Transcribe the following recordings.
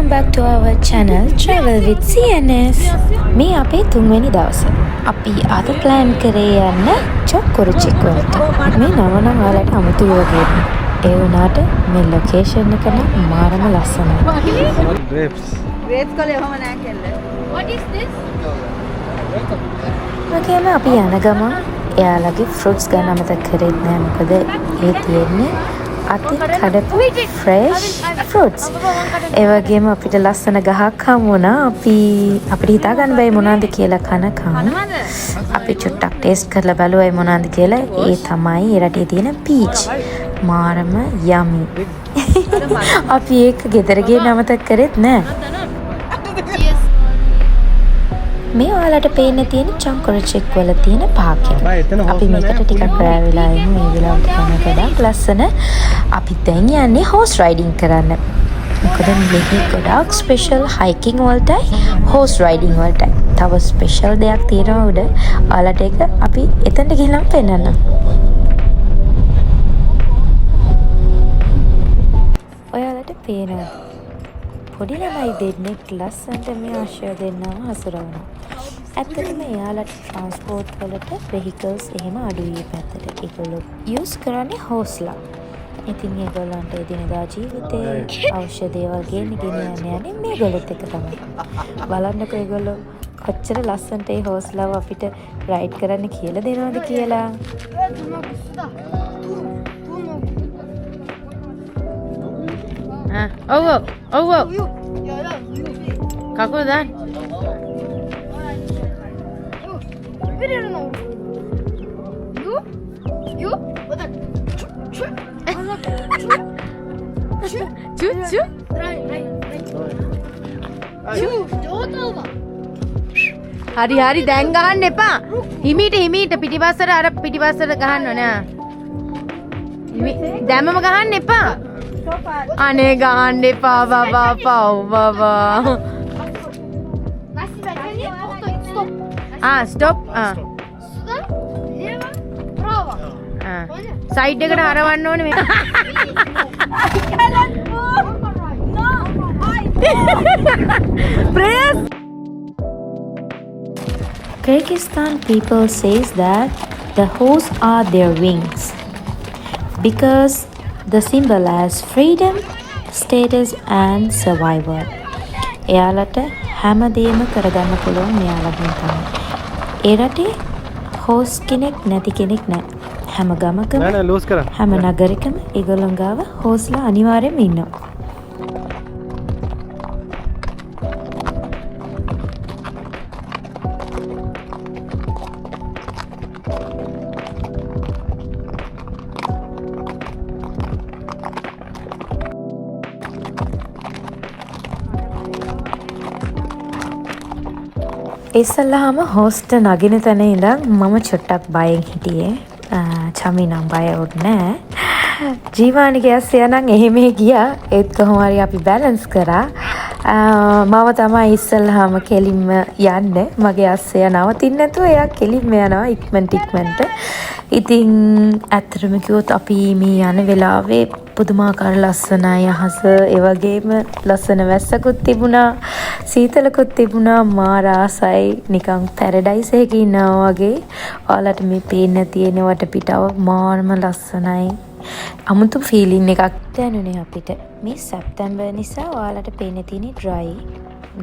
Welcome back to our channel Travel with CNS. මේ අපේ තුන්වෙනි දවස. අපි අද plan කරේ යන්න චොක්කොරචෙක් වලට. මේ නම නම් ඔයාලට අමුතුයි වගේ. ඒ වුණාට මේ location එක නම් මාරම ලස්සනයි. Grapes. Grapes කලේ ඔහම නෑ කෙල්ල. What is this? ඔකේම අපි යන ගමන් එයාලගේ fruits ගන්න අමතක කරෙත් නෑ. මොකද ඒ තියෙන්නේ අති කඩපු fresh fruits. ඒ වගේම අපිට ලස්සන ගහක් හමු වුණා. අපිට හිතා ගන්න බැයි මොනවද කියලා කනකම් අපි චුට්ටක් ටේස්ට් කරලා බලුවා මොනවද කියලා. ඒ තමයි ඒ රටේ තියෙන peach. මාරම yummy. අපි ඒක ගෙදර ගිහින් අමතක කරෙත් නෑ. මේ ඔයාලට පේන්න තියෙන චොක්කොරචෙක් වල තියෙන පාර්කින්. අපි මේකට ටිකක් රෑ වෙලා ඉමු. මේ වෙලාවට තමයි ගොඩක් ලස්සන. අපි දැන් යන්නේ horse riding කරන්න. මොකද මෙහි ගොඩක් ස්පෙෂල් hiking වලටයි horse riding වලටයි. තව ස්පෙෂල් දෙයක් තියෙනවා උඩ. ඔයාලට ඒක අපි එතනට ගිහින් පෙන්නන්න. ඔයාලට පේනවා පොඩි ළමයි දෙන්නෙක් ලස්සනට මේ අශ්වය දෙන්නව හසුරවනවා. ඇත්තටම එයාලට ට්‍රාන්ස්පෝර්ට් වලට vehicles එහෙම අඩුයි මේ පැත්තට. ඒගොල්ලෝ යූස් කරන්නේ හෝස්ලා. ඉතින් ඒගොල්ලන්ට එදිනෙදා ජීවිතේ අවශ්‍ය දේවල් ගෙන යන්නේ මේගොල්ලොත් එක තමයි. බලන්නකෝ ඒගොල්ලෝ කොච්චර ලස්සනට ඒ හෝස්ලාව අපිට රයිඩ් කරන්න කියලා දෙනවද කියලා. ඔව් කකුල දාන්න. හරි දැන් ගහන්න එපා. හිමීට පිටිපස්සට අර පිටිපස්සට ගහන්න ඕනේ. දැම්මම ගහන්න එපා. අනේ ගහන්න එපා බබා බබා. ස්ටොප්. සයිඩ් එකට හරවන්න ඕනේ මේ. Press. Kyrgyzstan people says that the horse are their wings because the symbol as freedom, status and survival. එයාලට හැමදේම කරගන්න පුළුවන් මෙයාලගෙන් තමයි. ඒ රටේ හෝස් කෙනෙක් නැති කෙනෙක් නැහැ. හැම ගමකම හැම නගරෙකම ඒගොල්ලන් ගාව හෝස්ලා අනිවාර්යයෙන්ම ඉන්නවා. ඉස්සල්ලාම හෝස්ට නගින තැන ඉඳන් මම චුට්ටක් බයෙන් හිටියේ. චමි නම් බය වුණේ නෑ. ජීවානිගේ අස්සය නම් එහෙම ගියා. ඒත් කොහොම හරි අපි බැලන්ස් කරා. මම තමයි ඉස්සල්ලාම කෙලින්ම යන්නේ. මගේ අස්සය නවතින්නේ නැතුව එයා කෙලින්ම යනවා ඉක්මනට. ඉතින් ඇත්තටම කිව්වොත් අපි මේ යන වෙලාවේ පුදුමාකාර ලස්සනයි අහස. ඒ වගේම ලස්සන වැස්සකුත් තිබුණා. සීතලකුත් තිබුණා. මාර ආසයි. නිකන් පැරඩයිස් එකක ඉන්නවා වගේ. ඔයාලට මේ පේන්න තියෙන වටපිටාව මාරම ලස්සනයි. අමුතු ෆීලින් එකක් දැනුනේ අපිට. මේ සැප්තැම්බර් නිසා ඔයාලට පේන්න තියෙන්නේ ඩ්‍රයි.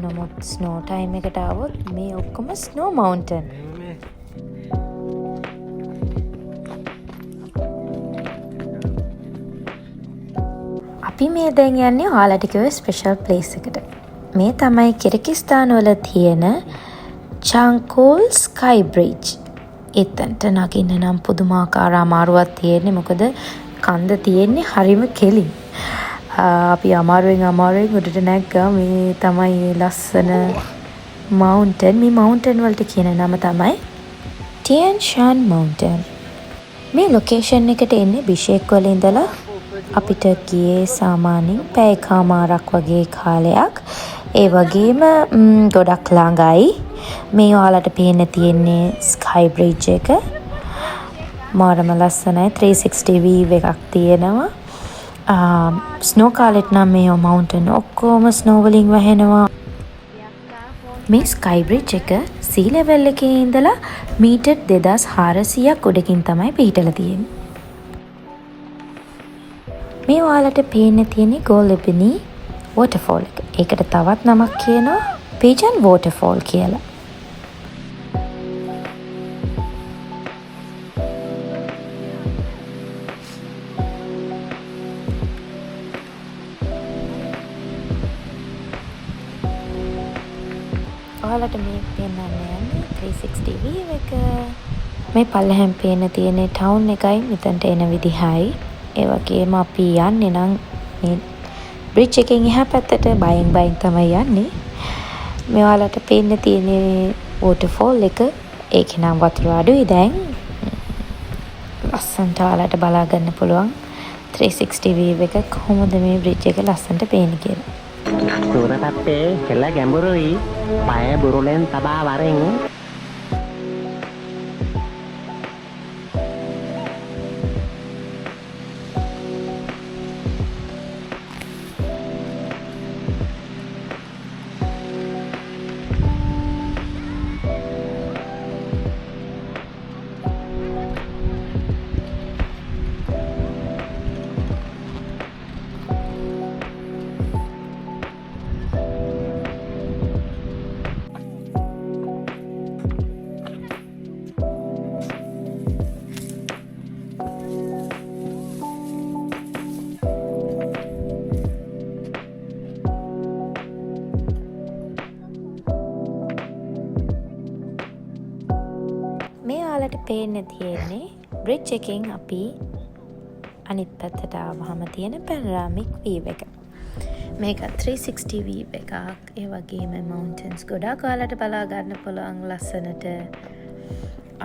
නමුත් ස්නෝ ටයිම් එකට ආවොත් මේ ඔක්කොම ස්නෝ මවුන්ටන්. අපි මේ දැන් යන්නේ ඔයාලට කිව්ව ස්පෙෂල් ප්ලේස් එකට. මේ තමයි කිර්ගිස්තාන් වල තියෙන චාන්කෝල් ස්කයි බ්‍රිජ්. එතනට නගින්න නම් පුදුමාකාර අමාරුවක් තියෙන්නේ. මොකද කන්ද තියෙන්නේ හරිම කෙලින්. අපි අමාරුවෙන් උඩට නැග්ගා. මේ තමයි ලස්සන මවුන්ටන්. මේ මවුන්ටන් වලට කියන නම තමයි ටියන් ෂාන් මවුන්ටන්. මේ ලොකේෂන් එකට එන්නේ බිෂේක් වල ඉඳලා අපිට ගියේ සාමාන්‍යයෙන් පැය කමාරක් වගේ කාලයක්. ඒ වගේම ගොඩක් ළඟයි. මේ ඔයාලට පේන්න තියෙන්නේ ස්කයි බ්‍රිජ් එක. මාරම ලස්සනයි. 360 view එකක් තියෙනවා. ස්නෝ කාලෙට නම් මේ මවුන්ටන් ඔක්කොම ස්නෝ වලින් වැහෙනවා. මේ ස්කයි බ්‍රිජ් එක සී ලෙවල් එකේ ඉඳලා මීටර් 2400ක් උඩකින් තමයි පිහිටලා තියෙන්නේ. මේ ඔයාලට පේන්න තියෙන්නේ ගෝලබිනි වෝටර්ෆෝල් එක. ඒකට තවත් නමක් කියනවා පිජන් වෝටර්ෆෝල් කියලා. ඔයාලට මේ පෙන්වන්න යන්නේ 360 view එක. මේ පල්ලෙහෙන් පේන්න තියෙන ටවුන් එකයි මෙතනට එන විදිහයි. ඒ වගේම අපි යන්නේ නම් මේ බ්‍රිජ් එකෙන් එහා පැත්තට බයින් තමයි යන්නේ. මේ ඔයාලට පේන්න තියෙන වෝටර්ෆෝල් එක ඒකේ නම් වතුර අඩුයි දැන්. ලස්සනට ඔයාලට බලා ගන්න පුළුවන් 360 view එක කොහොමද මේ බ්‍රිජ් එක ලස්සනට පේන්නේ කියලා. සූරතත්තේ කෙල්ල ගැඹුරුයි පය බුරුලෙන් තබා වරෙන් ඔයාලට පේන්න තියෙන්නේ බ්‍රිජ් එකෙන් අපි අනිත් පැත්තට ආවහම තියෙන පැනරාමික් වීව් එක. මේක 360 වීව් එකක්. ඒ වගේම මවුන්ටන්ස් ගොඩාක් ඔයාලට බලා ගන්න පුළුවන් ලස්සනට.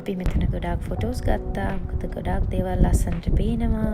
අපි මෙතන ගොඩාක් ෆොටෝස් ගත්තා. මොකද ගොඩාක් දේවල් ලස්සනට පේනවා.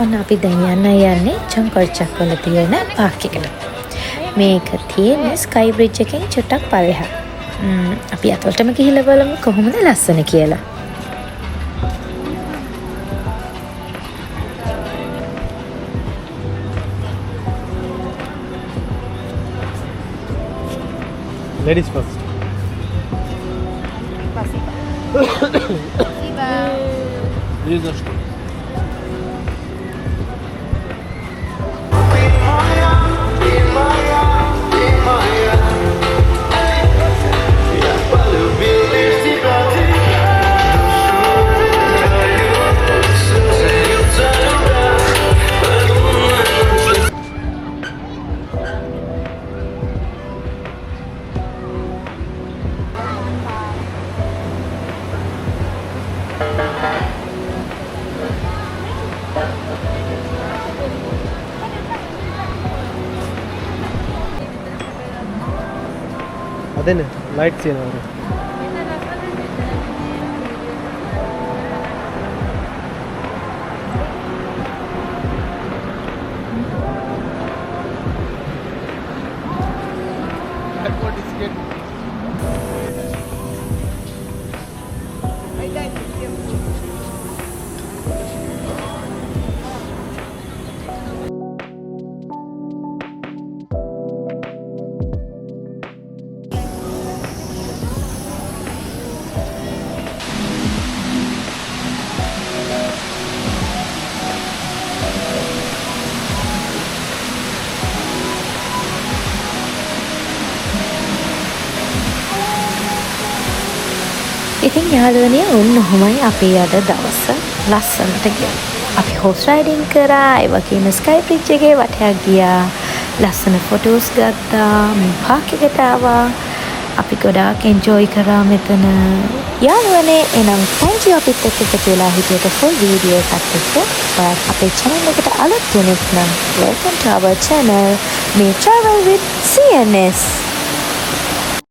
ඔන්න අපි දැන් යන්නේ චොංකොච්චක් වල තියෙන පාක් එකට. මේක තියෙන්නේ ස්කයි බ්‍රිජ් එකෙන් චුට්ටක් පල්ලෙහා. අපි අතවලටම ගිහිල්ලා බලමු කොහොමද ලස්සන කියලා. Ladies first. Wie ist das? ಅದನ್ನೇ ಲೈಟ್ಸ್ ಏನವರು ඉතින් යාළුවනේ ඔන්න ඔහොමයි අපේ අද දවස ලස්සනට ගියා. අපි හොස් රයිඩින් කරා, ඒ වගේම ස්කයි බ්‍රිජ් එකේ වටයක් ගියා. ලස්සන ෆොටෝස් ගත්තා. මේ පාක් එකට ආවා. අපි ගොඩාක් එන්ජොයි කරා මෙතන. යාළුවනේ එනම් thank you අපිත් එක්ක එකතු වෙලා හිටියට full video එකත් එක්ක. ඔයාත් අපේ channel එකට අලුත් කෙනෙක් නම් welcome to our channel. මේ travel with CNS.